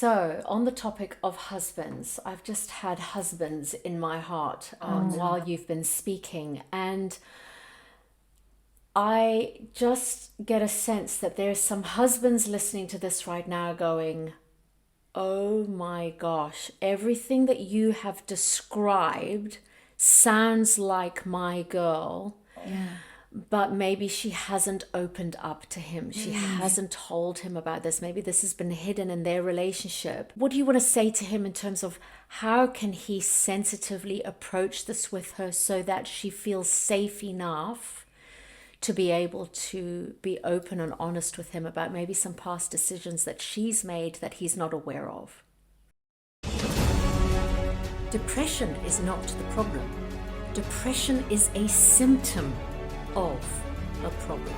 So, on the topic of husbands, I've just had husbands in my heart while you've been speaking, and I just get a sense that there's some husbands listening to this right now going, oh my gosh, everything that you have described sounds like my girl. Yeah. But maybe she hasn't opened up to him. She hasn't told him about this. Maybe this has been hidden in their relationship. What do you want to say to him in terms of how can he sensitively approach this with her so that she feels safe enough to be able to be open and honest with him about maybe some past decisions that she's made that he's not aware of? Depression is not the problem. Depression is a symptom of a problem.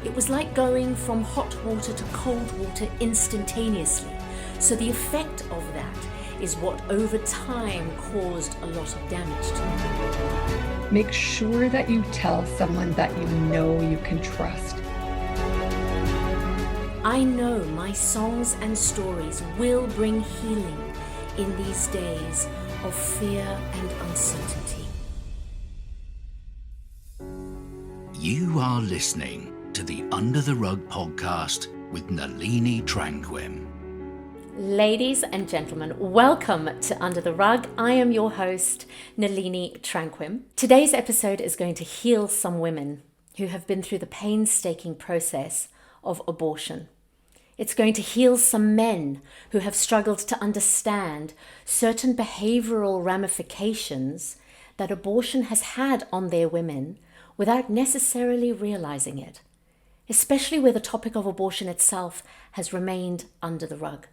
It was like going from hot water to cold water instantaneously. So the effect of that is what over time caused a lot of damage to me. Make sure that you tell someone that you know you can trust. I know my songs and stories will bring healing in these days of fear and uncertainty. You are listening to the Under the Rug podcast with Nalini Tranquim. Ladies and gentlemen, welcome to Under the Rug. I am your host, Nalini Tranquim. Today's episode is going to heal some women who have been through the painstaking process of abortion. It's going to heal some men who have struggled to understand certain behavioral ramifications that abortion has had on their women without necessarily realizing it, especially where the topic of abortion itself has remained under the rug.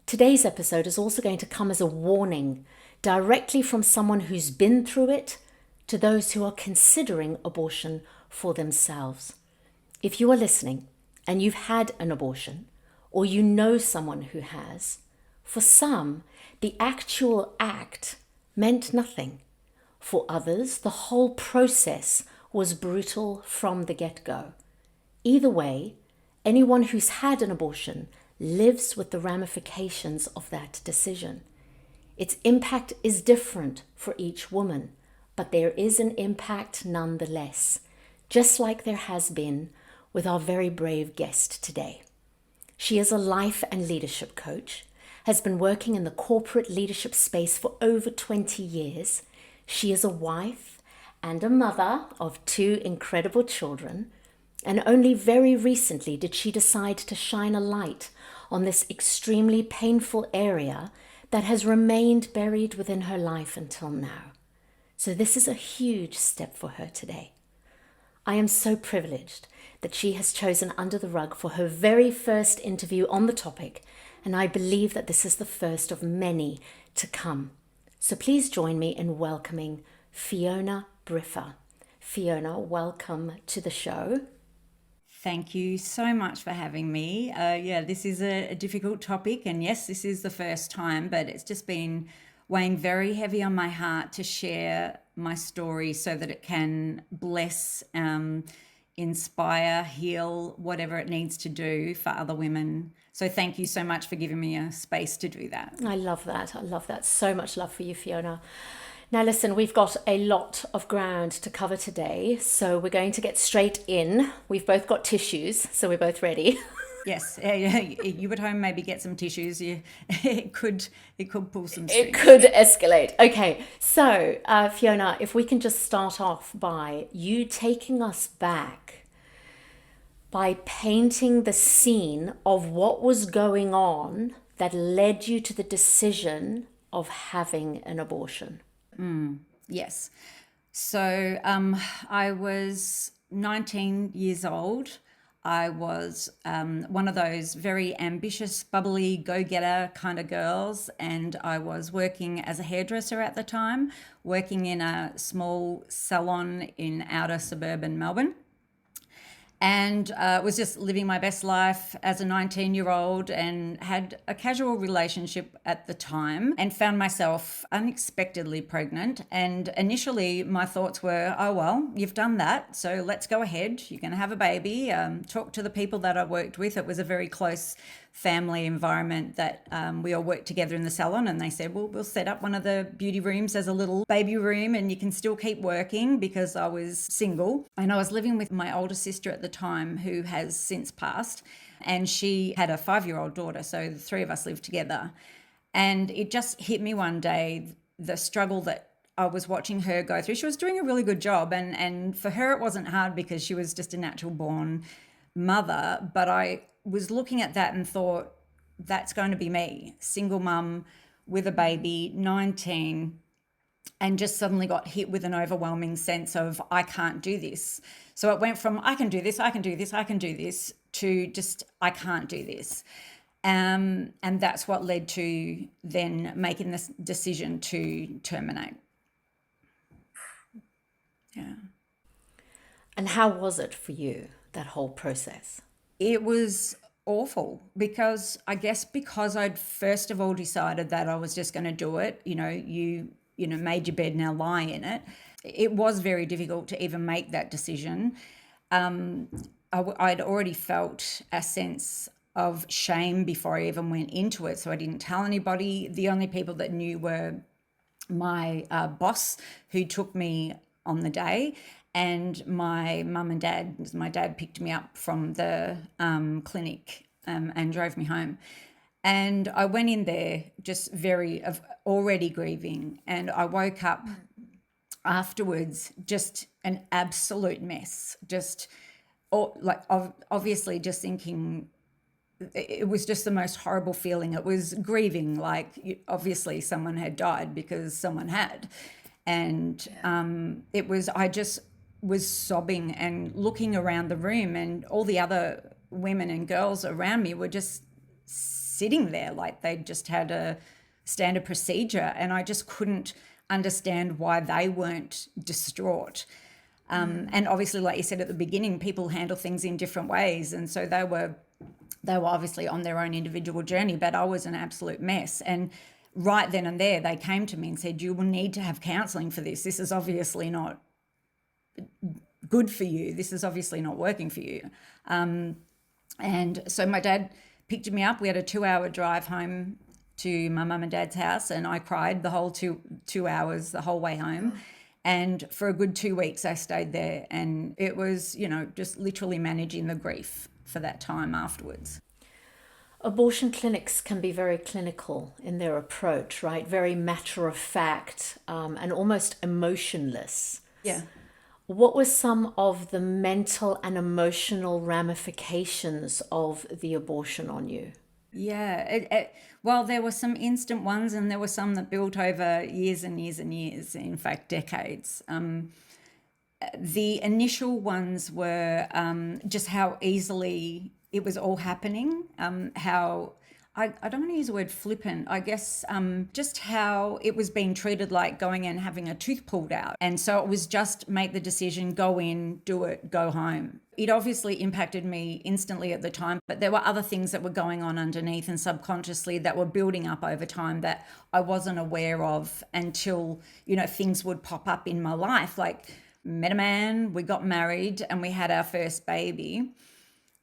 Today's episode is also going to come as a warning directly from someone who's been through it to those who are considering abortion for themselves. If you are listening and you've had an abortion, or you know someone who has, for some, the actual act meant nothing. For others, the whole process was brutal from the get-go. Either way, anyone who's had an abortion lives with the ramifications of that decision. Its impact is different for each woman, but there is an impact nonetheless, just like there has been with our very brave guest today. She is a life and leadership coach, has been working in the corporate leadership space for over 20 years. She is a wife and a mother of 2 incredible children, and only very recently did she decide to shine a light on this extremely painful area that has remained buried within her life until now. So this is a huge step for her today. I am so privileged that she has chosen Under the Rug for her very first interview on the topic, and I believe that this is the first of many to come. So please join me in welcoming Fiona Briffa. Fiona, welcome to the show. Thank you so much for having me. This is a difficult topic, and yes, this is the first time, but it's just been weighing very heavy on my heart to share my story so that it can bless, inspire, heal, whatever it needs to do for other women. So thank you so much for giving me a space to do that. I love that. I love that. So much love for you, Fiona. Now listen, we've got a lot of ground to cover today, so we're going to get straight in. We've both got tissues, so we're both ready. Yes, you at home maybe get some tissues. It could pull some strings. It could escalate. Okay, so Fiona, if we can just start off by you taking us back by painting the scene of what was going on that led you to the decision of having an abortion. Yes. So I was 19 years old. I was one of those very ambitious, bubbly, go-getter kind of girls, and I was working as a hairdresser at the time, working in a small salon in outer suburban Melbourne. And was just living my best life as a 19-year-old and had a casual relationship at the time and found myself unexpectedly pregnant. And initially my thoughts were, oh, well, you've done that, so let's go ahead. You're going to have a baby. Talk to the people that I worked with. It was a very close family environment that we all worked together in the salon, and they said, well, we'll set up one of the beauty rooms as a little baby room and you can still keep working, because I was single. And I was living with my older sister at the time, who has since passed, and she had a 5-year-old daughter. So the three of us lived together. And it just hit me one day, the struggle that I was watching her go through. She was doing a really good job, and for her it wasn't hard because she was just a natural born mother. But I was looking at that and thought, that's going to be me, single mum with a baby, 19, and just suddenly got hit with an overwhelming sense of, I can't do this. So it went from I can do this, I can do this, I can do this, to just I can't do this. And that's what led to then making this decision to terminate. Yeah. And how was it for you, that whole process? It was awful, because I guess because I'd first of all decided that I was just going to do it, you made your bed, now lie in it. It was very difficult to even make that decision. I'd already felt a sense of shame before I even went into it, so I didn't tell anybody. The only people that knew were my boss, who took me on the day, and my mum and dad. My dad picked me up from the clinic and drove me home. And I went in there just already grieving, and I woke up afterwards just an absolute mess. Obviously just thinking, it was just the most horrible feeling. It was grieving, like obviously someone had died, because someone had. And I just was sobbing and looking around the room, and all the other women and girls around me were just sitting there like they just had a standard procedure, and I just couldn't understand why they weren't distraught. And obviously, like you said at the beginning, people handle things in different ways, and so they were obviously on their own individual journey, but I was an absolute mess. And right then and there, they came to me and said, you will need to have counselling for this. This is obviously not good for you. This is obviously not working for you. And so my dad picked me up. We had a 2-hour drive home to my mum and dad's house, and I cried the whole two hours, the whole way home. And for a good 2 weeks, I stayed there. And it was, just literally managing the grief for that time afterwards. Abortion clinics can be very clinical in their approach, right? Very matter of fact, and almost emotionless. Yeah. What were some of the mental and emotional ramifications of the abortion on you? Yeah, well, there were some instant ones, and there were some that built over years and years and years, in fact, decades. The initial ones were just how easily it was all happening, how I don't want to use the word flippant, I guess just how it was being treated like going and having a tooth pulled out. And so it was just make the decision, go in, do it, go home. It obviously impacted me instantly at the time, but there were other things that were going on underneath and subconsciously that were building up over time that I wasn't aware of until, things would pop up in my life. Like, met a man, we got married, and we had our first baby.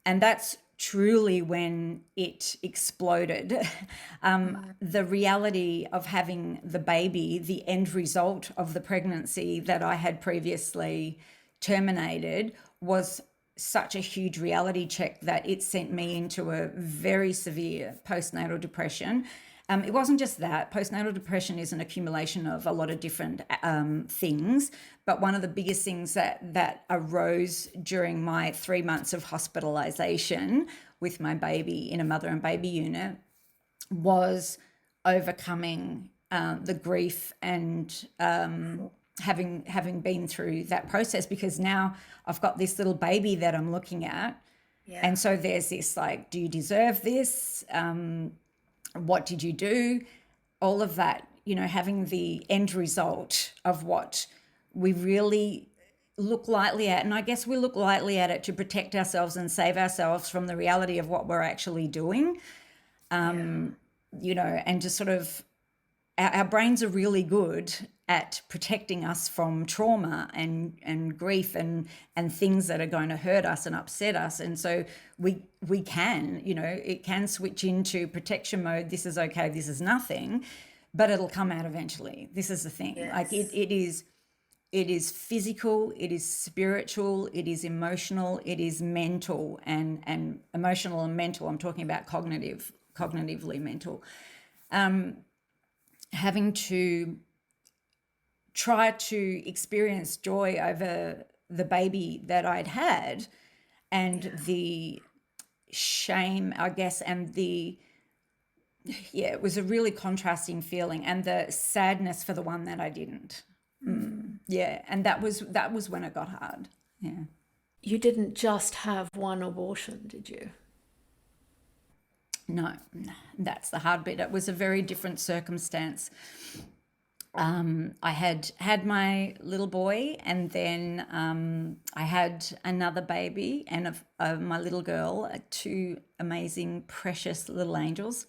And that's truly when it exploded. The reality of having the baby, the end result of the pregnancy that I had previously terminated, was such a huge reality check that it sent me into a very severe postnatal depression. It wasn't just that. Postnatal depression is an accumulation of a lot of different things, but one of the biggest things that arose during my 3 months of hospitalization with my baby in a mother and baby unit was overcoming the grief and having been through that process, because now I've got this little baby that I'm looking at. Yeah. And so there's this like, do you deserve this? What did you do? All of that, having the end result of what we really look lightly at. And I guess we look lightly at it to protect ourselves and save ourselves from the reality of what we're actually doing. And to sort of our brains are really good at protecting us from trauma and grief and things that are going to hurt us and upset us. And so we can, it can switch into protection mode. This is okay, this is nothing, but it'll come out eventually. This is the thing. Yes. Like it is physical, it is spiritual, it is emotional, it is mental, and emotional and mental. I'm talking about cognitively mental. Having to try to experience joy over the baby that I'd had, and the shame, I guess, and it was a really contrasting feeling, and the sadness for the one that I didn't. Yeah, and that was when it got hard. Yeah. You didn't just have one abortion, did you? No, that's the hard bit. It was a very different circumstance. I had my little boy, and then I had another baby and my little girl, two amazing, precious little angels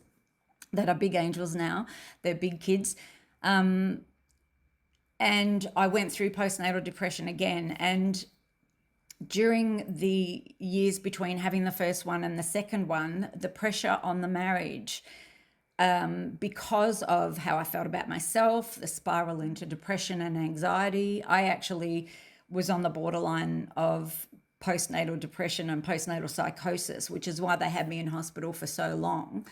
that are big angels now. They're big kids. And I went through postnatal depression again. And during the years between having the first one and the second one, the pressure on the marriage, because of how I felt about myself, the spiral into depression and anxiety, I actually was on the borderline of postnatal depression and postnatal psychosis, which is why they had me in hospital for so long.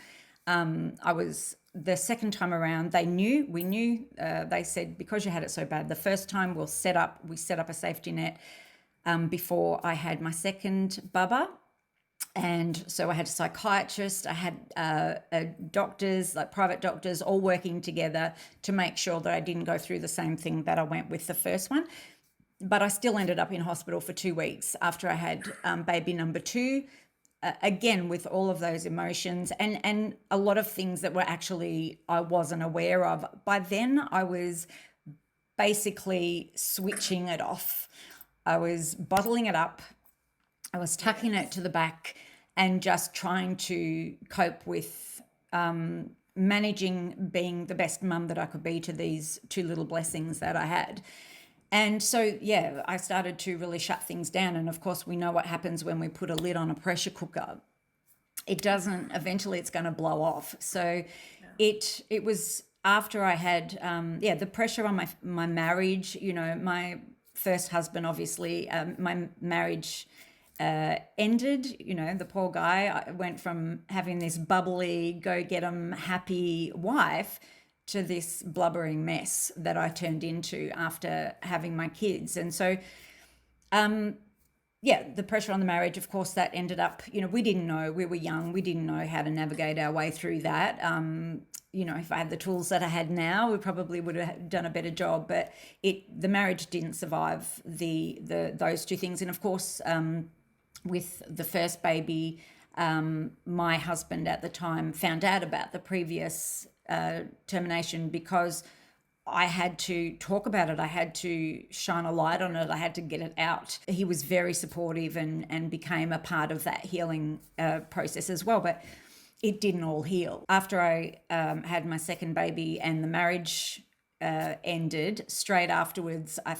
I was, the second time around, we knew, they said, because you had it so bad, the first time we set up a safety net before I had my second bubba. And so I had a psychiatrist, I had doctors, like private doctors, all working together to make sure that I didn't go through the same thing that I went with the first one. But I still ended up in hospital for 2 weeks after I had baby number two, again, with all of those emotions and a lot of things that were actually I wasn't aware of. By then, I was basically switching it off. I was bottling it up. I was tucking it to the back and just trying to cope with managing being the best mum that I could be to these two little blessings that I had. And so, yeah, I started to really shut things down. And of course, we know what happens when we put a lid on a pressure cooker. It doesn't, eventually it's going to blow off. So it was after I had, the pressure on my marriage, my first husband, obviously, my marriage ended. The poor guy, I went from having this bubbly, go get 'em happy wife to this blubbering mess that I turned into after having my kids. And so, the pressure on the marriage, of course, that ended up, we didn't know, we were young, we didn't know how to navigate our way through that. If I had the tools that I had now, we probably would have done a better job, but the marriage didn't survive those two things. And of course, with the first baby, my husband at the time found out about the previous termination because I had to talk about it. I had to shine a light on it. I had to get it out. He was very supportive and became a part of that healing process as well. But it didn't all heal. After I had my second baby and the marriage ended, straight afterwards, I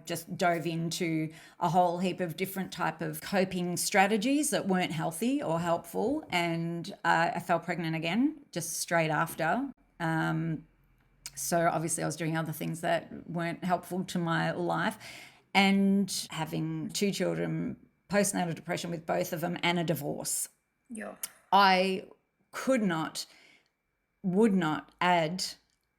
just dove into a whole heap of different type of coping strategies that weren't healthy or helpful. And I fell pregnant again just straight after. So obviously I was doing other things that weren't helpful to my life, and having two children, postnatal depression with both of them, and a divorce. Yeah. I would not add,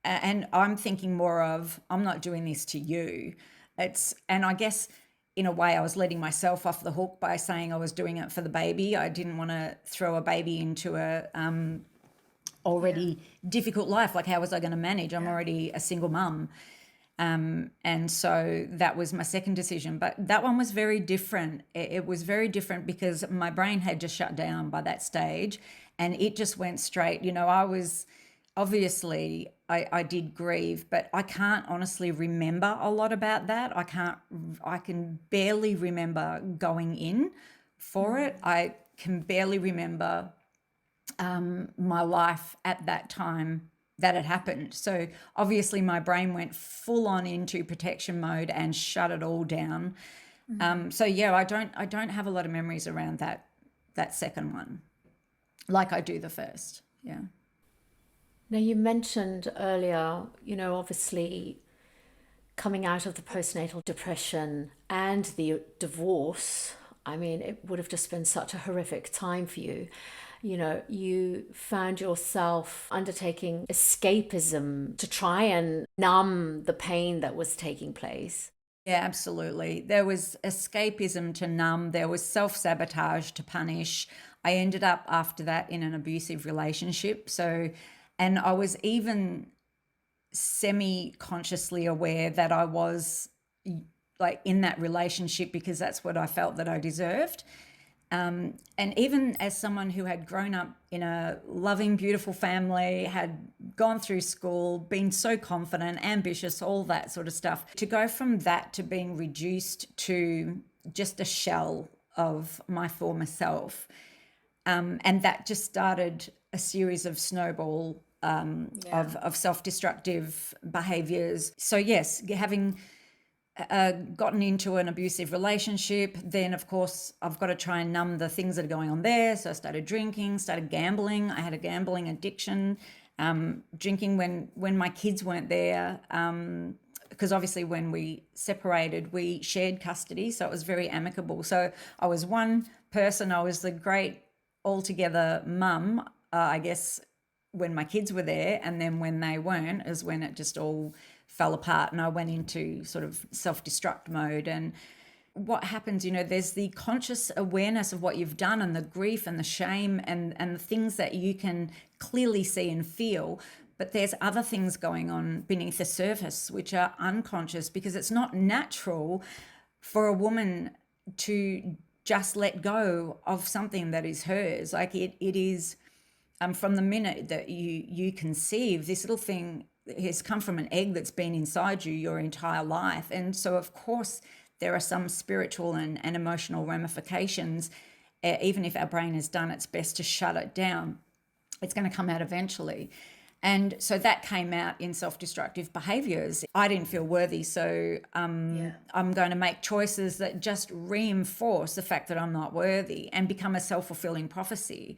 and I'm thinking more of, I'm not doing this to you. And I guess in a way I was letting myself off the hook by saying I was doing it for the baby. I didn't want to throw a baby into a already difficult life. Like, how was I going to manage? I'm already a single mum. And so that was my second decision. But that one was very different. It was very different because my brain had just shut down by that stage, and it just went straight. I was obviously, I did grieve, but I can't honestly remember a lot about that. I can barely remember going in for it. I can barely remember my life at that time that had happened. So obviously my brain went full on into protection mode and shut it all down. So yeah, I don't have a lot of memories around that second one, like I do the first. Yeah. Now, you mentioned earlier, obviously coming out of the postnatal depression and the divorce. I mean, it would have just been such a horrific time for you. You found yourself undertaking escapism to try and numb the pain that was taking place. Yeah, absolutely. There was escapism to numb, there was self-sabotage to punish. I ended up after that in an abusive relationship. So, and I was even semi-consciously aware that I was like in that relationship because that's what I felt that I deserved. And even as someone who had grown up in a loving, beautiful family, had gone through school, been so confident, ambitious, all that sort of stuff, to go from that to being reduced to just a shell of my former self. And that just started a series of snowball of self-destructive behaviors. So yes, having gotten into an abusive relationship, then of course I've got to try and numb the things that are going on there. So I started drinking, started gambling. I had a gambling addiction, drinking when my kids weren't there, because obviously when we separated, we shared custody. So it was very amicable. So I was one person, I was the great altogether mum, I guess, when my kids were there. And then when they weren't is when it just all fell apart and I went into sort of self-destruct mode. And what happens, there's the conscious awareness of what you've done and the grief and the shame and the things that you can clearly see and feel. But there's other things going on beneath the surface which are unconscious, because it's not natural for a woman to just let go of something that is hers. Like it is from the minute that you conceive, this little thing has come from an egg that's been inside you your entire life. And so of course there are some spiritual and emotional ramifications. Even if our brain has done its best to shut it down, it's going to come out eventually. And so that came out in self-destructive behaviors. I didn't feel worthy, so I'm going to make choices that just reinforce the fact that I'm not worthy and become a self-fulfilling prophecy.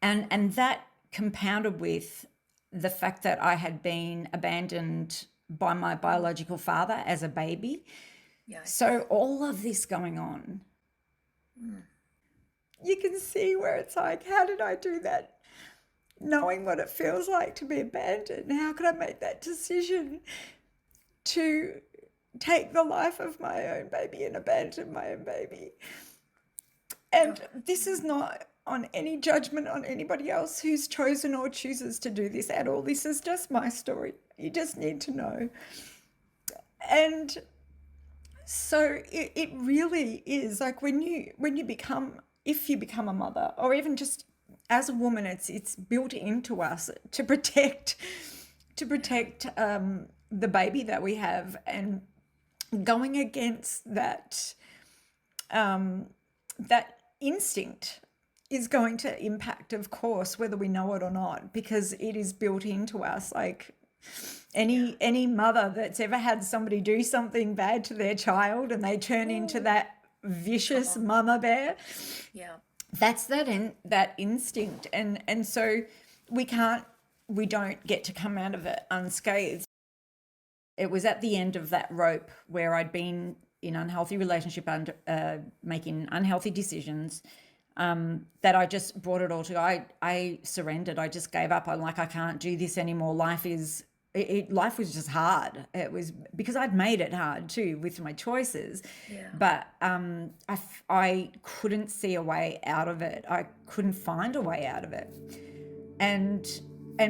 And that compounded with the fact that I had been abandoned by my biological father as a baby. Yeah. So all of this going on, you can see where it's like, how did I do that? Knowing what it feels like to be abandoned, how could I make that decision to take the life of my own baby and abandon my own baby? And this is not on any judgment on anybody else who's chosen or chooses to do this at all. This is just my story. You just need to know. And so it really is like when you become, if you become a mother, or even just as a woman, it's built into us to protect the baby that we have, and going against that that instinct is going to impact, of course, whether we know it or not, because it is built into us. Like any mother that's ever had somebody do something bad to their child and they turn into that vicious mama bear. Yeah. That's that instinct. And so we don't get to come out of it unscathed. It was at the end of that rope where I'd been in unhealthy relationship and making unhealthy decisions, that I just brought it all to. I surrendered. I just gave up. I'm like, I can't do this anymore. Life was just hard. It was because I'd made it hard too with my choices. Yeah. But I couldn't see a way out of it. I couldn't find a way out of it. And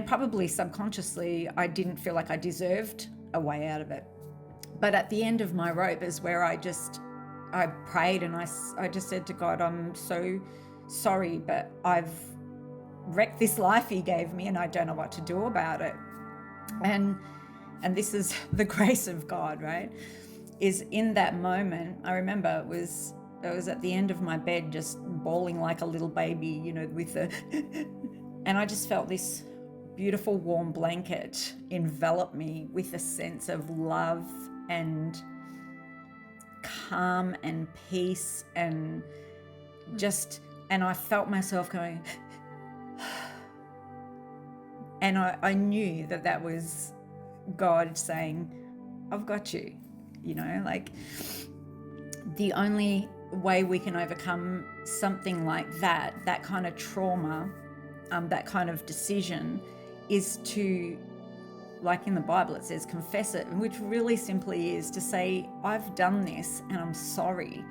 probably subconsciously, I didn't feel like I deserved a way out of it. But at the end of my rope is where I prayed and I just said to God, I'm so sorry, but I've wrecked this life he gave me and I don't know what to do about it. And this is the grace of God, right? Is in that moment, I remember I was at the end of my bed just bawling like a little baby, with and I just felt this beautiful warm blanket enveloped me with a sense of love and calm and peace, and I felt myself going, and I knew that was God saying, I've got you, like the only way we can overcome something like that kind of trauma, that kind of decision, is to, like in the Bible it says, confess it, which really simply is to say, I've done this and I'm sorry.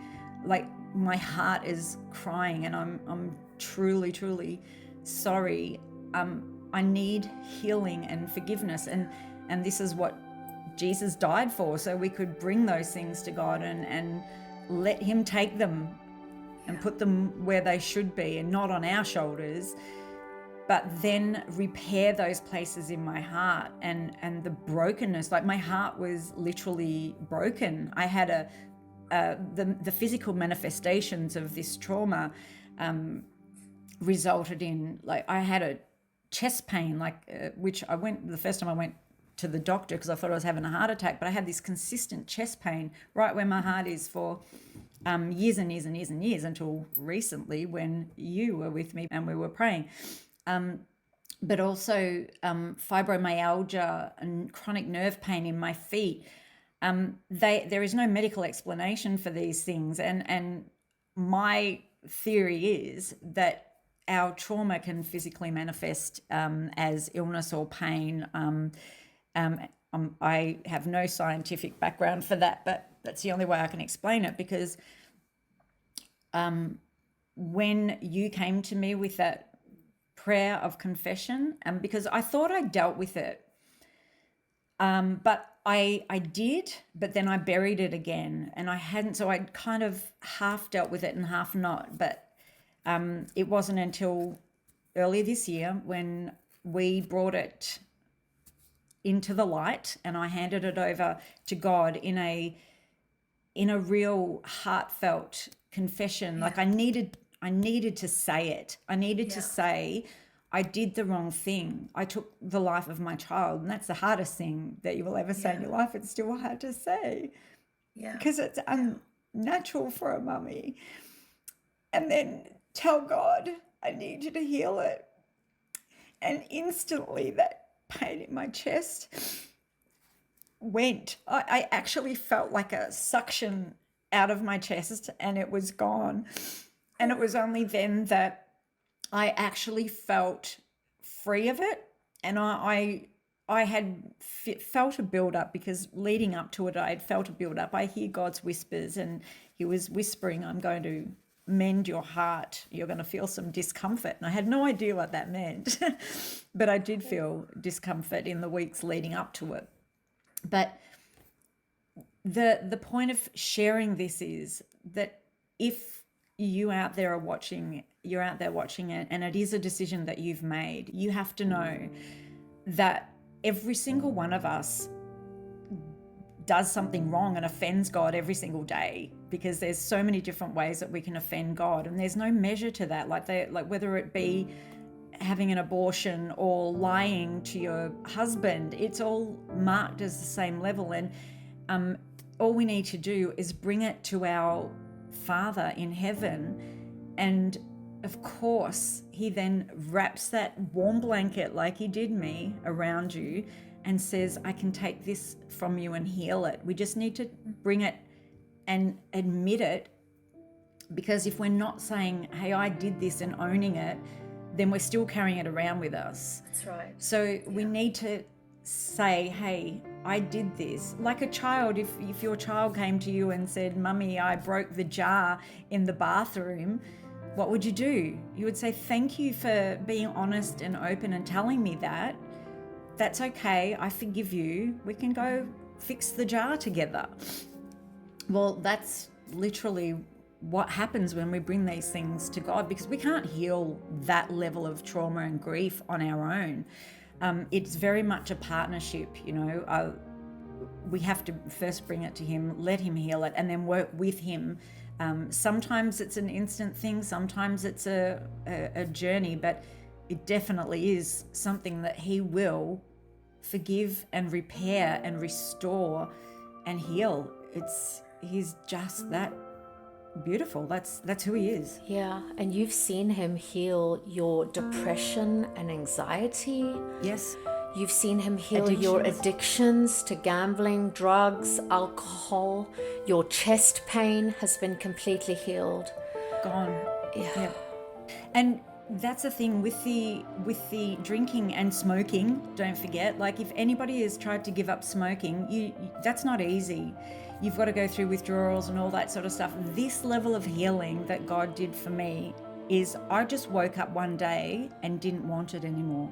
Like my heart is crying and I'm truly, truly sorry. I need healing and forgiveness, and this is what Jesus died for, so we could bring those things to God and let him take them and put them where they should be, and not on our shoulders, but then repair those places in my heart and the brokenness. Like my heart was literally broken. I had the physical manifestations of this trauma resulted in, like, I had a chest pain, which the first time I went to the doctor because I thought I was having a heart attack, but I had this consistent chest pain right where my heart is for years and years and years and years, until recently when you were with me and we were praying. But also fibromyalgia and chronic nerve pain in my feet. There is no medical explanation for these things, and my theory is that our trauma can physically manifest as illness or pain. I have no scientific background for that, but that's the only way I can explain it, because when you came to me with that prayer of confession, because I thought I dealt with it, but I did, but then I buried it again, and I hadn't, so I kind of half dealt with it and half not. But it wasn't until earlier this year when we brought it into the light and I handed it over to God in a real heartfelt confession. Like I needed to say it. I needed to say, I did the wrong thing. I took the life of my child, and that's the hardest thing that you will ever say in your life. It's still hard to say, because it's unnatural for a mummy. And then tell God, I need you to heal it. And instantly that pain in my chest went. I actually felt like a suction out of my chest, and it was gone. And it was only then that I actually felt free of it. And I had felt a build up, because leading up to it, I had felt a build up. I hear God's whispers, and he was whispering, I'm going to mend your heart. You're going to feel some discomfort. And I had no idea what that meant, but I did feel discomfort in the weeks leading up to it. But the point of sharing this is that if you're out there watching it, and it is a decision that you've made, you have to know that every single one of us does something wrong and offends God every single day, because there's so many different ways that we can offend God, and there's no measure to that. Like whether it be having an abortion or lying to your husband, it's all marked as the same level. And all we need to do is bring it to our Father in heaven, and of course he then wraps that warm blanket, like he did me, around you and says, I can take this from you and heal it. We just need to bring it and admit it, because if we're not saying, hey, I did this, and owning it, then we're still carrying it around with us. That's right. So we need to say, hey, I did this. Like a child, if your child came to you and said, Mummy, I broke the jar in the bathroom, what would you do? You would say, thank you for being honest and open and telling me that. That's okay. I forgive you. We can go fix the jar together. Well, that's literally what happens when we bring these things to God, because we can't heal that level of trauma and grief on our own. It's very much a partnership, we have to first bring it to him, let him heal it, and then work with him. Sometimes it's an instant thing, sometimes it's a journey, but it definitely is something that he will forgive and repair and restore and heal. He's just that beautiful. That's who he is. Yeah, and you've seen him heal your depression and anxiety. Yes. You've seen him heal your addictions to gambling, drugs, alcohol. Your chest pain has been completely healed. Gone. Yeah. And that's the thing with the drinking and smoking. Don't forget, like, if anybody has tried to give up smoking, that's not easy. You've got to go through withdrawals and all that sort of stuff. This level of healing that God did for me is I just woke up one day and didn't want it anymore.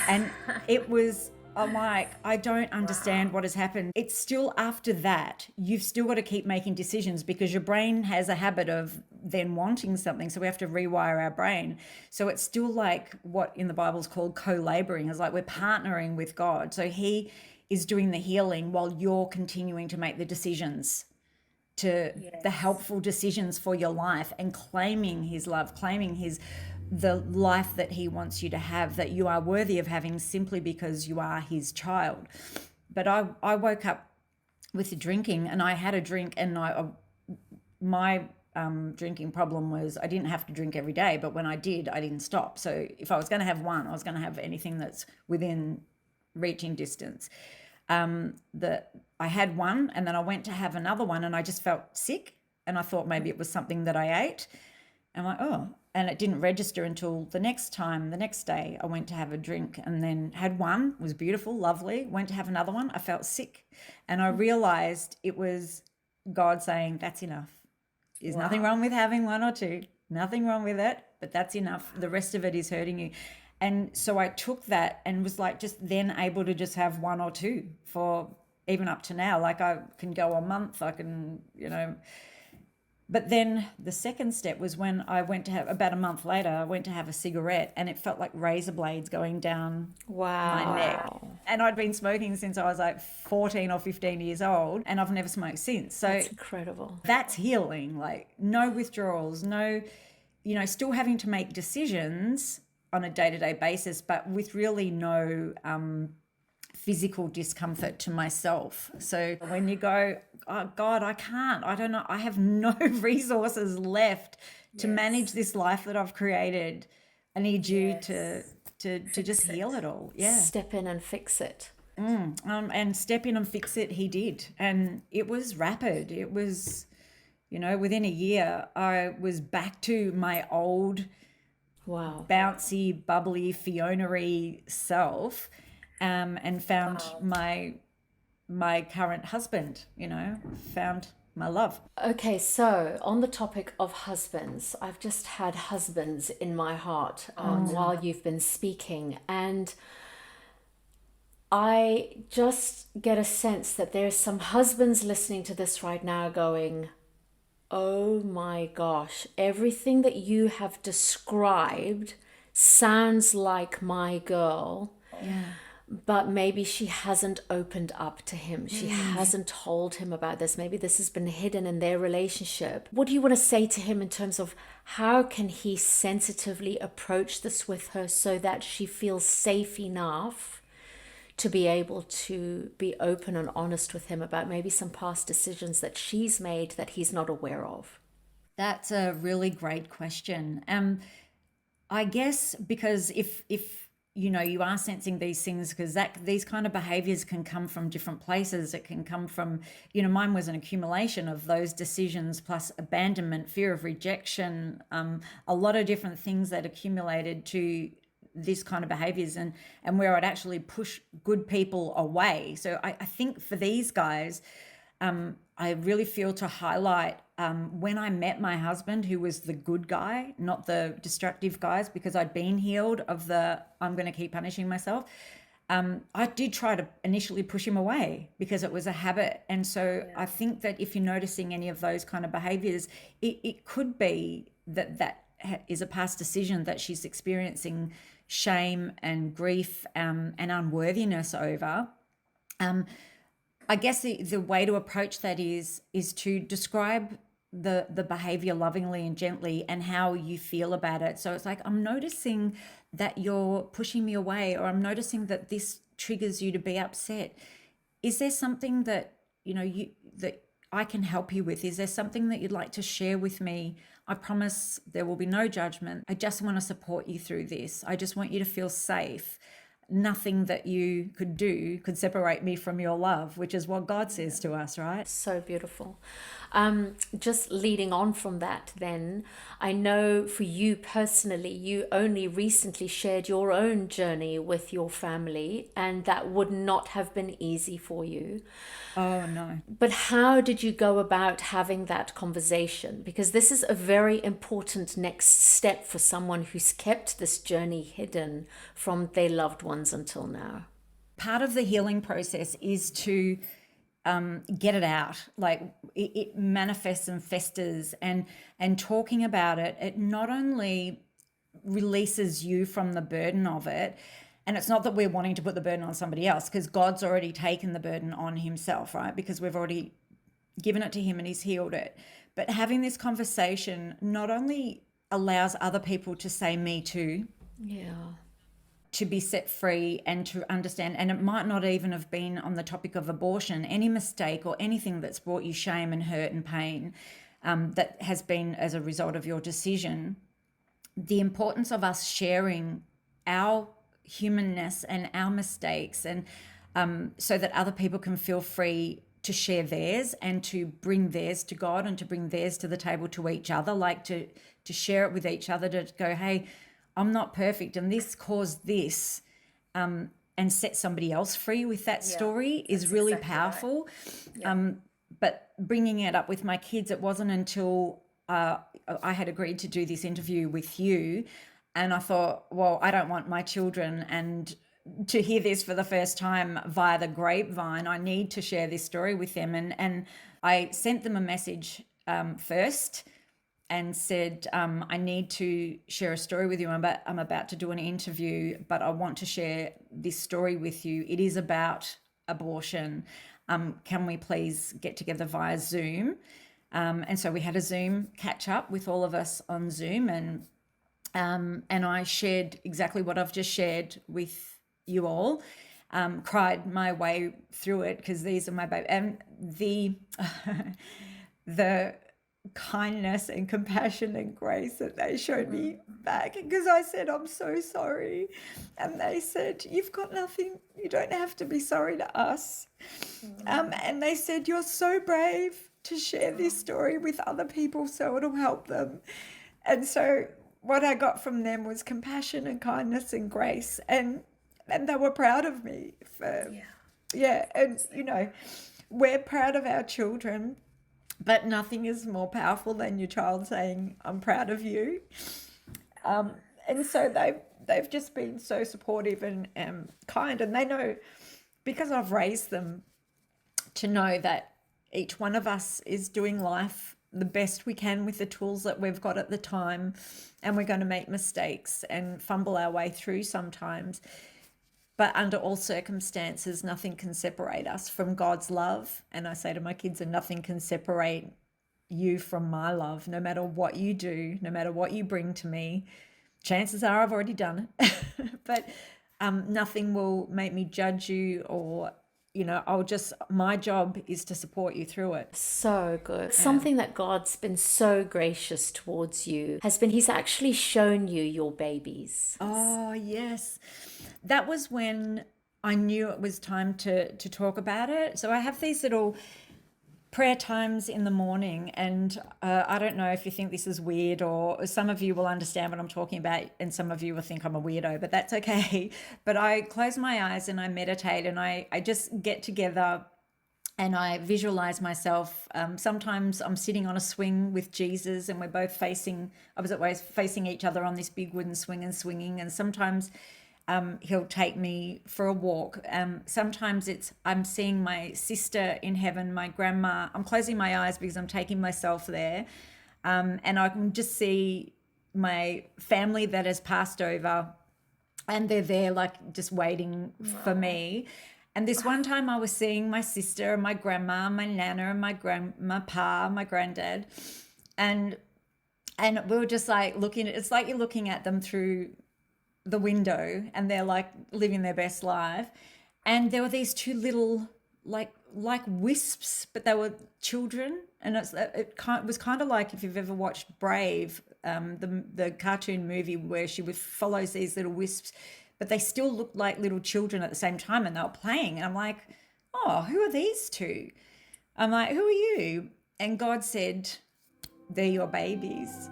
And it was, I'm like, I don't understand what has happened. It's still after that, you've still got to keep making decisions because your brain has a habit of then wanting something. So we have to rewire our brain. So it's still like what in the Bible is called co-laboring. It's like we're partnering with God. So he is doing the healing while you're continuing to make the decisions, the helpful decisions for your life, and claiming his love, claiming the life that he wants you to have, that you are worthy of having simply because you are his child. But I woke up with the drinking, and I had a drink, and my drinking problem was I didn't have to drink every day, but when I did, I didn't stop. So if I was going to have one, I was going to have anything that's within reaching distance. I had one, and then I went to have another one, and I just felt sick, and I thought maybe it was something that I ate. I'm like, oh, and it didn't register until the next day I went to have a drink, and then had one, was beautiful, lovely, went to have another one, I felt sick, and I realized it was God saying, that's enough. There's nothing wrong with having one or two, nothing wrong with it, but that's enough. The rest of it is hurting you. And so I took that and was like just then able to just have one or two for even up to now. Like I can go a month, I can, But then the second step was when I went to have, about a month later, I went to have a cigarette, and it felt like razor blades going down my neck. And I'd been smoking since I was like 14 or 15 years old, and I've never smoked since. So that's incredible. That's healing, like no withdrawals, no, still having to make decisions on a day-to-day basis, but with really no physical discomfort to myself. So when you go, oh God, I don't know, I have no resources left to manage this life that I've created. I need you to just heal it all. Yeah. Step in and fix it. And step in and fix it, he did. And it was rapid. It was, within a year, I was back to my old bouncy, bubbly, Fiona-y self, and found my current husband, found my love. Okay, so on the topic of husbands, I've just had husbands in my heart while you've been speaking, and I just get a sense that there's some husbands listening to this right now going, oh my gosh, everything that you have described sounds like my girl. Yeah. But maybe she hasn't opened up to him. She hasn't told him about this. Maybe this has been hidden in their relationship. What do you want to say to him in terms of how can he sensitively approach this with her so that she feels safe enough to be able to be open and honest with him about maybe some past decisions that she's made that he's not aware of? That's a really great question. I guess because if you are sensing these things, because these kind of behaviors can come from different places. It can come from, mine was an accumulation of those decisions plus abandonment, fear of rejection, a lot of different things that accumulated to this kind of behaviors, and where I'd actually push good people away. So I think for these guys, I really feel to highlight when I met my husband, who was the good guy, not the destructive guys, because I'd been healed of the I'm going to keep punishing myself. I did try to initially push him away because it was a habit. And so I think that if you're noticing any of those kind of behaviors, it could be that is a past decision that she's experiencing shame and grief and unworthiness over. I guess the way to approach that is to describe the behavior lovingly and gently and how you feel about it. So it's like, I'm noticing that you're pushing me away, or I'm noticing that this triggers you to be upset. Is there something that, that I can help you with? Is there something that you'd like to share with me? I promise there will be no judgment. I just want to support you through this. I just want you to feel safe. Nothing that you could do could separate me from your love, which is what God says to us, right? So beautiful. Just leading on from that, then, I know for you personally, you only recently shared your own journey with your family, and that would not have been easy for you. Oh, no. But how did you go about having that conversation? Because this is a very important next step for someone who's kept this journey hidden from their loved ones until now. Part of the healing process is to get it out. Like it manifests and festers, and talking about it, it not only releases you from the burden of it, and it's not that we're wanting to put the burden on somebody else, because God's already taken the burden on himself, right? Because we've already given it to him and he's healed it. But having this conversation not only allows other people to say me too, Yeah. to be set free and to understand, and it might not even have been on the topic of abortion, any mistake or anything that's brought you shame and hurt and pain, that has been as a result of your decision. The importance of us sharing our humanness and our mistakes, and so that other people can feel free to share theirs and to bring theirs to God and to bring theirs to the table to each other, like to share it with each other, to go, hey, I'm not perfect and this caused this, and set somebody else free with that story is really powerful. Right. Yeah. But bringing it up with my kids, it wasn't until I had agreed to do this interview with you, and I thought, well, I don't want my children and to hear this for the first time via the grapevine. I need to share this story with them. And I sent them a message first and said, I need to share a story with you. I'm about to do an interview, but I want to share this story with you. It is about abortion. Can we please get together via Zoom? And so we had a Zoom catch up with all of us on Zoom, and I shared exactly what I've just shared with you all. Cried my way through it, because these are my baby, and the kindness and compassion and grace that they showed me back, because I said, I'm so sorry, and they said, you've got nothing, you don't have to be sorry to us. And they said, you're so brave to share this story with other people so it'll help them. And so what I got from them was compassion and kindness and grace, and they were proud of me for and we're proud of our children, but nothing is more powerful than your child saying, I'm proud of you. And so they've just been so supportive and kind, and they know, because I've raised them to know that each one of us is doing life the best we can with the tools that we've got at the time, and we're going to make mistakes and fumble our way through sometimes. But under all circumstances, nothing can separate us from God's love. And I say to my kids, and nothing can separate you from my love, no matter what you do, no matter what you bring to me. Chances are I've already done it, but nothing will make me judge you, or my job is to support you through it. So good. Yeah. Something that God's been so gracious towards you has been, he's actually shown you your babies. Oh, yes. That was when I knew it was time to talk about it. So I have these little prayer times in the morning, and I don't know if you think this is weird, or some of you will understand what I'm talking about and some of you will think I'm a weirdo, but that's okay. But I close my eyes and I meditate, and I just get together and I visualize myself. Sometimes I'm sitting on a swing with Jesus and we're both facing opposite ways, facing each other on this big wooden swing and swinging. And sometimes he'll take me for a walk. Sometimes I'm seeing my sister in heaven, my grandma. I'm closing my eyes because I'm taking myself there. And I can just see my family that has passed over, and they're there like just waiting for me. And this one time I was seeing my sister and my grandma, my nana and my pa, my granddad. And we were just like looking at, it's like you're looking at them through the window and they're like living their best life. And there were these two little like wisps, but they were children. And it was kind of like if you've ever watched Brave, the cartoon movie where she follows these little wisps, but they still look like little children at the same time, and they were playing. And I'm like, oh, who are these two? I'm like, who are you? And God said, they're your babies.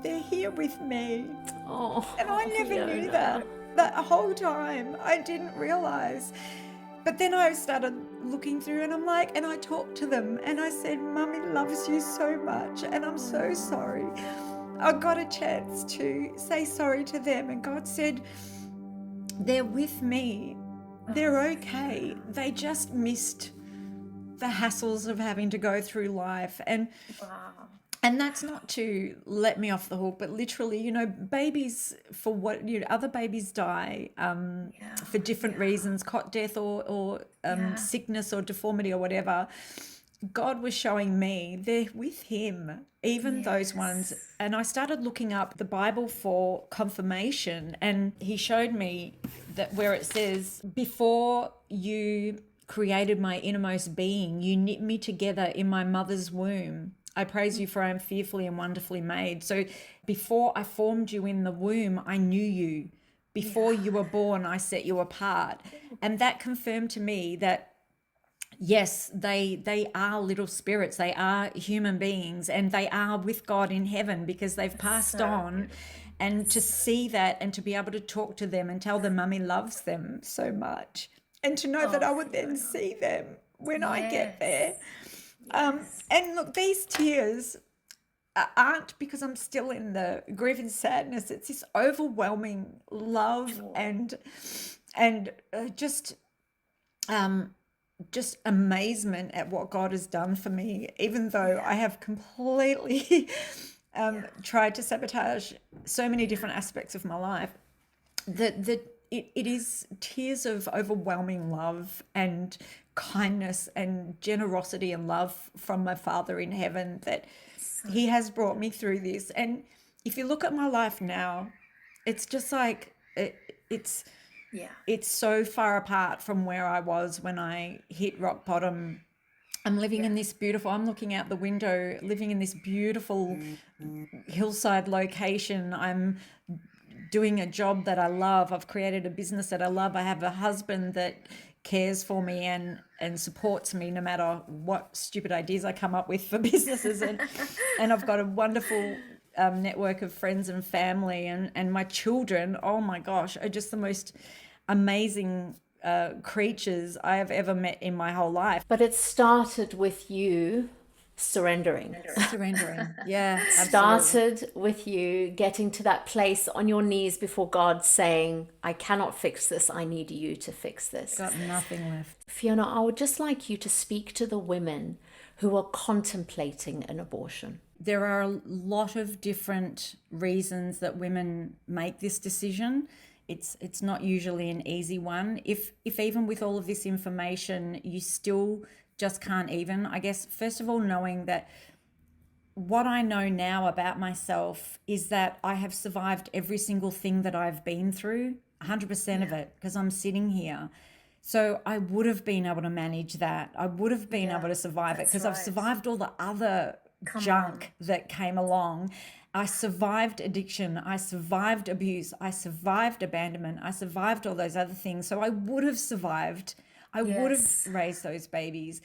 They're here with me. Oh, and I never knew that whole time. I didn't realize. But then I started looking through and I'm like, and I talked to them and I said, Mummy loves you so much and I'm so sorry. I got a chance to say sorry to them, and God said, they're with me. They're okay. They just missed the hassles of having to go through life. And that's not to let me off the hook, but literally, you know, babies, for what, you know, other babies die for different reasons, cot death or sickness or deformity or whatever. God was showing me they're with him, even those ones. And I started looking up the Bible for confirmation, and he showed me that where it says, before you created my innermost being, you knit me together in my mother's womb. I praise you, for I am fearfully and wonderfully made. So before I formed you in the womb, I knew you. Before you were born, I set you apart. And that confirmed to me that yes, they are little spirits. They are human beings, and they are with God in heaven because they've passed on. And to see that and to be able to talk to them and tell them Mummy loves them so much, and to know that I would then see them when I get there. And look, these tears aren't because I'm still in the grief and sadness. It's this overwhelming love and just amazement at what God has done for me, even though I have completely tried to sabotage so many different aspects of my life. It is tears of overwhelming love and kindness and generosity and love from my Father in heaven that he has brought me through this. And if you look at my life now, it's just like it's so far apart from where I was when I hit rock bottom. I'm living in this beautiful, I'm looking out the window, living in this beautiful hillside location. I'm doing a job that I love. I've created a business that I love. I have a husband that cares for me and supports me no matter what stupid ideas I come up with for businesses. And I've got a wonderful network of friends and family, and my children, oh my gosh, are just the most amazing creatures I have ever met in my whole life. But it started with you surrendering. Yeah. Started with you getting to that place on your knees before God saying, I cannot fix this. I need you to fix this. Got nothing left. Fiona, I would just like you to speak to the women who are contemplating an abortion. There are a lot of different reasons that women make this decision. It's not usually an easy one. If even with all of this information, you still just can't even, I guess, first of all, knowing that what I know now about myself is that I have survived every single thing that I've been through, 100% of it, because I'm sitting here. So I would have been able to manage that. I would have been able to survive it because I've survived all the other junk that came along. I survived addiction. I survived abuse. I survived abandonment. I survived all those other things. So I would have survived. I would have raised those babies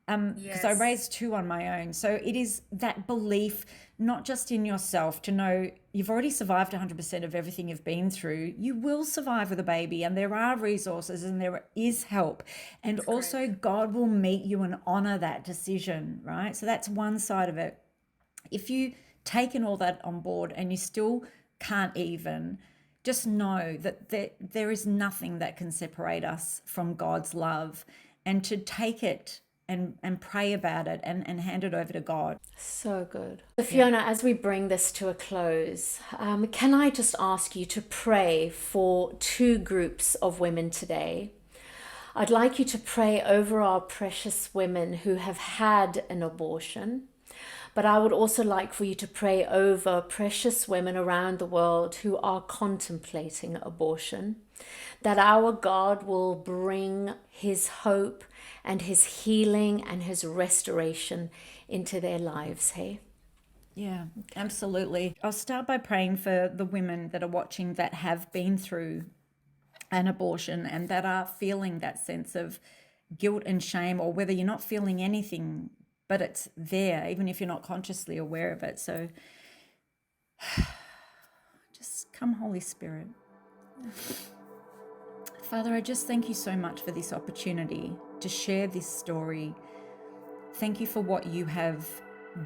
because I raised two on my own. So it is that belief, not just in yourself, to know you've already survived 100% of everything you've been through. You will survive with a baby, and there are resources and there is help. And also God will meet you and honor that decision, right? So that's one side of it. If you taken all that on board and you still can't even, just know that there is nothing that can separate us from God's love, and to take it and pray about it and hand it over to God. So good. So Fiona, as we bring this to a close, can I just ask you to pray for two groups of women today? I'd like you to pray over our precious women who have had an abortion. But I would also like for you to pray over precious women around the world who are contemplating abortion, that our God will bring his hope and his healing and his restoration into their lives, hey? Yeah, absolutely. I'll start by praying for the women that are watching that have been through an abortion and that are feeling that sense of guilt and shame, or whether you're not feeling anything, but it's there, even if you're not consciously aware of it. So just come, Holy Spirit. Father, I just thank you so much for this opportunity to share this story. Thank you for what you have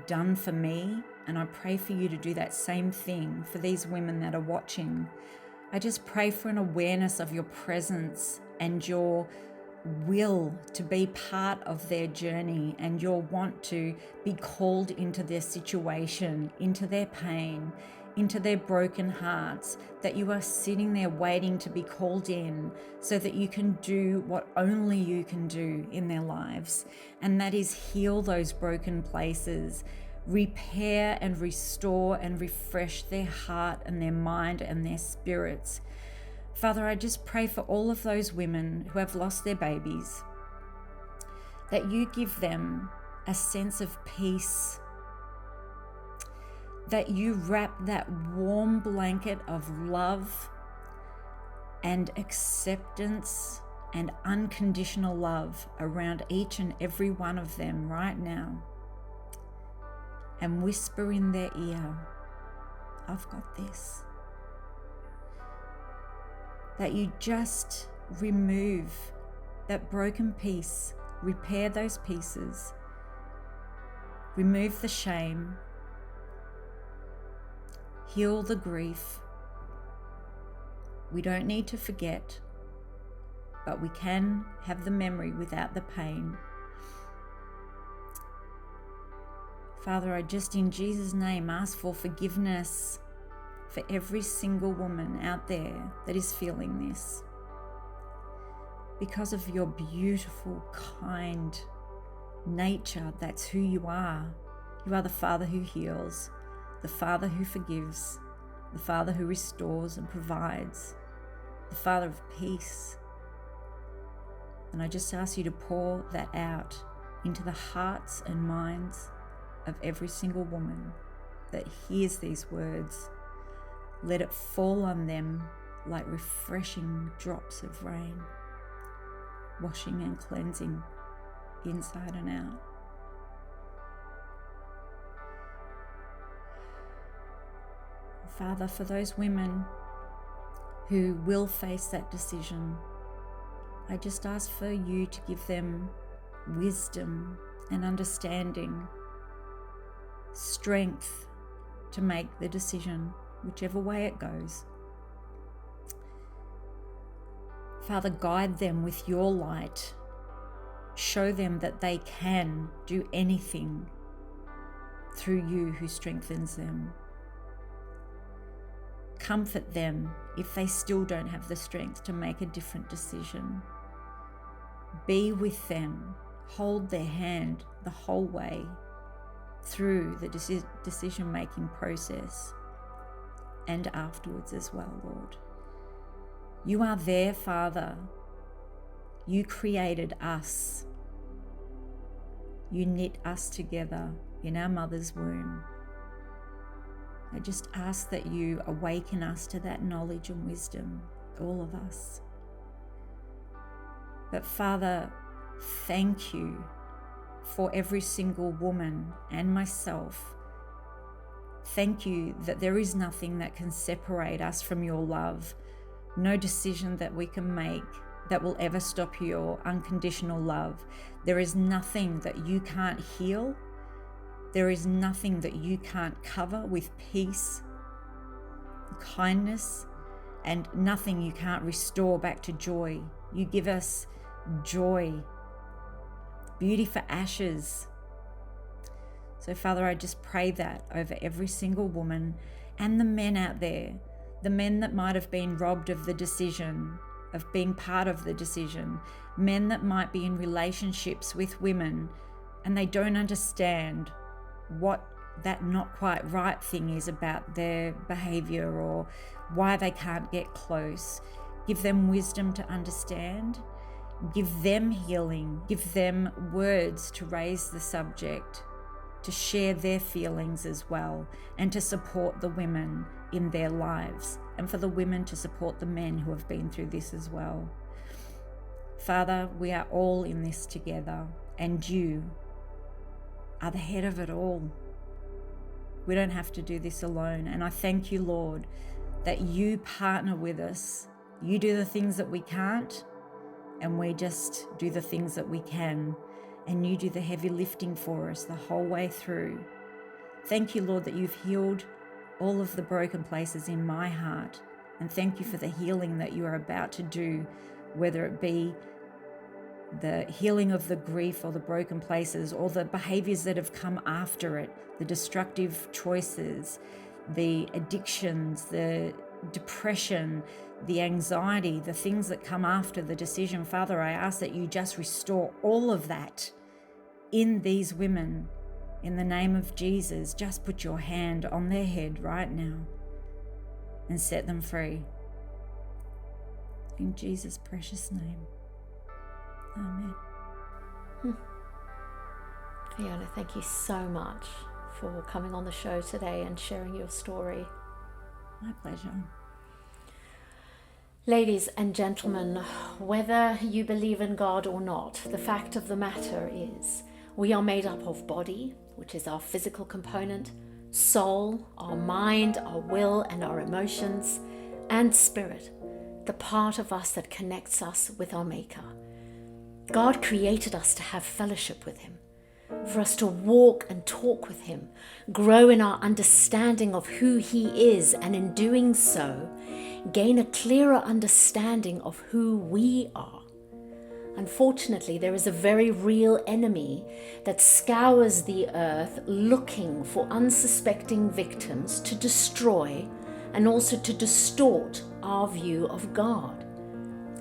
done for me, and I pray for you to do that same thing for these women that are watching. I just pray for an awareness of your presence and your will to be part of their journey, and your want to be called into their situation, into their pain, into their broken hearts, that you are sitting there waiting to be called in so that you can do what only you can do in their lives, and that is heal those broken places, repair and restore and refresh their heart and their mind and their spirits. Father, I just pray for all of those women who have lost their babies, that you give them a sense of peace, that you wrap that warm blanket of love and acceptance and unconditional love around each and every one of them right now, and whisper in their ear, I've got this. That you just remove that broken piece, repair those pieces, remove the shame, heal the grief. We don't need to forget, but we can have the memory without the pain. Father, I just in Jesus' name ask for forgiveness for every single woman out there that is feeling this. Because of your beautiful, kind nature, that's who you are. You are the Father who heals, the Father who forgives, the Father who restores and provides, the Father of peace. And I just ask you to pour that out into the hearts and minds of every single woman that hears these words. Let it fall on them like refreshing drops of rain, washing and cleansing inside and out. Father, for those women who will face that decision, I just ask for you to give them wisdom and understanding, strength to make the decision, whichever way it goes. Father, guide them with your light. Show them that they can do anything through you who strengthens them. Comfort them if they still don't have the strength to make a different decision. Be with them. Hold their hand the whole way through the decision-making process and afterwards as well, Lord. You are there, Father. You created us. You knit us together in our mother's womb. I just ask that you awaken us to that knowledge and wisdom, all of us. But Father, thank you for every single woman and myself. Thank you that there is nothing that can separate us from your love, no decision that we can make that will ever stop your unconditional love. There is nothing that you can't heal. There is nothing that you can't cover with peace, kindness, and nothing you can't restore back to joy. You give us joy, beauty for ashes. So Father, I just pray that over every single woman and the men out there, the men that might have been robbed of the decision of being part of the decision. Men that might be in relationships with women and they don't understand what that not quite right thing is about their behavior or why they can't get close. Give them wisdom to understand. Give them healing. Give them words to raise the subject, to share their feelings as well, and to support the women in their lives, and for the women to support the men who have been through this as well. Father, we are all in this together, and you are the head of it all. We don't have to do this alone. And I thank you, Lord, that you partner with us. You do the things that we can't, and we just do the things that we can. And you do the heavy lifting for us the whole way through. Thank you, Lord, that you've healed all of the broken places in my heart. And thank you for the healing that you are about to do, whether it be the healing of the grief or the broken places or the behaviors that have come after it, the destructive choices, the addictions, the depression, the anxiety, the things that come after the decision. Father, I ask that you just restore all of that in these women. In the name of Jesus, just put your hand on their head right now and set them free. In Jesus' precious name. Amen. Fiona, thank you so much for coming on the show today and sharing your story. My pleasure. Ladies and gentlemen, whether you believe in God or not, the fact of the matter is we are made up of body, which is our physical component, soul, our mind, our will, and our emotions, and spirit, the part of us that connects us with our Maker. God created us to have fellowship with Him, for us to walk and talk with Him, grow in our understanding of who He is, and in doing so, gain a clearer understanding of who we are. Unfortunately, there is a very real enemy that scours the earth looking for unsuspecting victims to destroy and also to distort our view of God.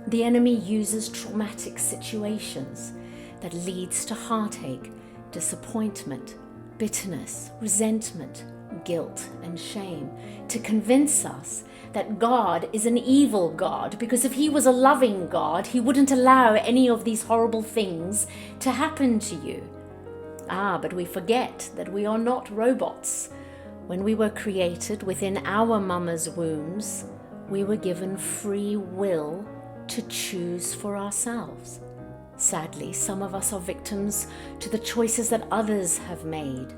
The enemy uses traumatic situations that leads to heartache, disappointment, bitterness, resentment, guilt, and shame to convince us that God is an evil God, because if He was a loving God, He wouldn't allow any of these horrible things to happen to you. But we forget that we are not robots. When we were created within our mama's wombs, we were given free will to choose for ourselves. Sadly, some of us are victims to the choices that others have made,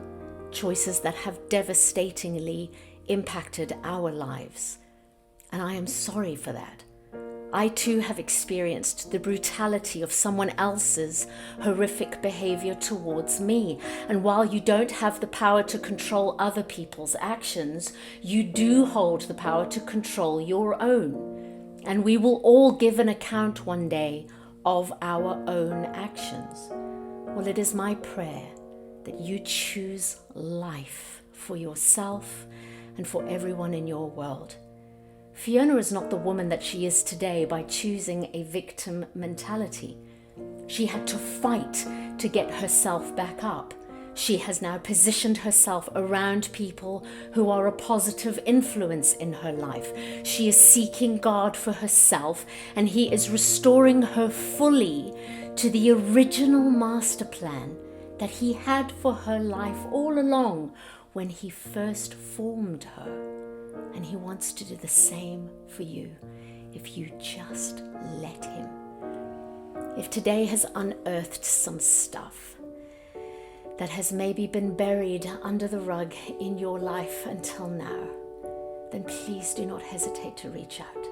choices that have devastatingly impacted our lives. And I am sorry for that. I too have experienced the brutality of someone else's horrific behavior towards me. And while you don't have the power to control other people's actions, you do hold the power to control your own. And we will all give an account one day of our own actions. Well, it is my prayer that you choose life for yourself and for everyone in your world. Fiona is not the woman that she is today by choosing a victim mentality. She had to fight to get herself back up. She has now positioned herself around people who are a positive influence in her life. She is seeking God for herself, and He is restoring her fully to the original master plan that He had for her life all along when He first formed her. And He wants to do the same for you if you just let Him. If today has unearthed some stuff that has maybe been buried under the rug in your life until now, then please do not hesitate to reach out.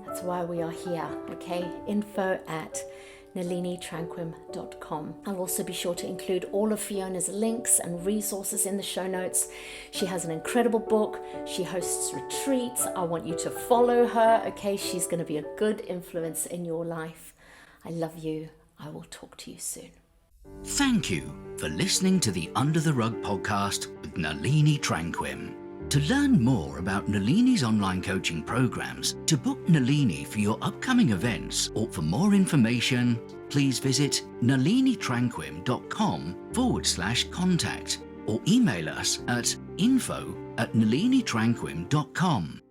That's why we are here, okay? info@NaliniTranquim.com. I'll also be sure to include all of Fiona's links and resources in the show notes. She has an incredible book. She hosts retreats. I want you to follow her, okay? She's going to be a good influence in your life. I love you. I will talk to you soon. Thank you for listening to the Under the Rug podcast with Nalini Tranquim. To learn more about Nalini's online coaching programs, to book Nalini for your upcoming events, or for more information, please visit nalinitranquim.com/contact or email us at info@nalinitranquim.com.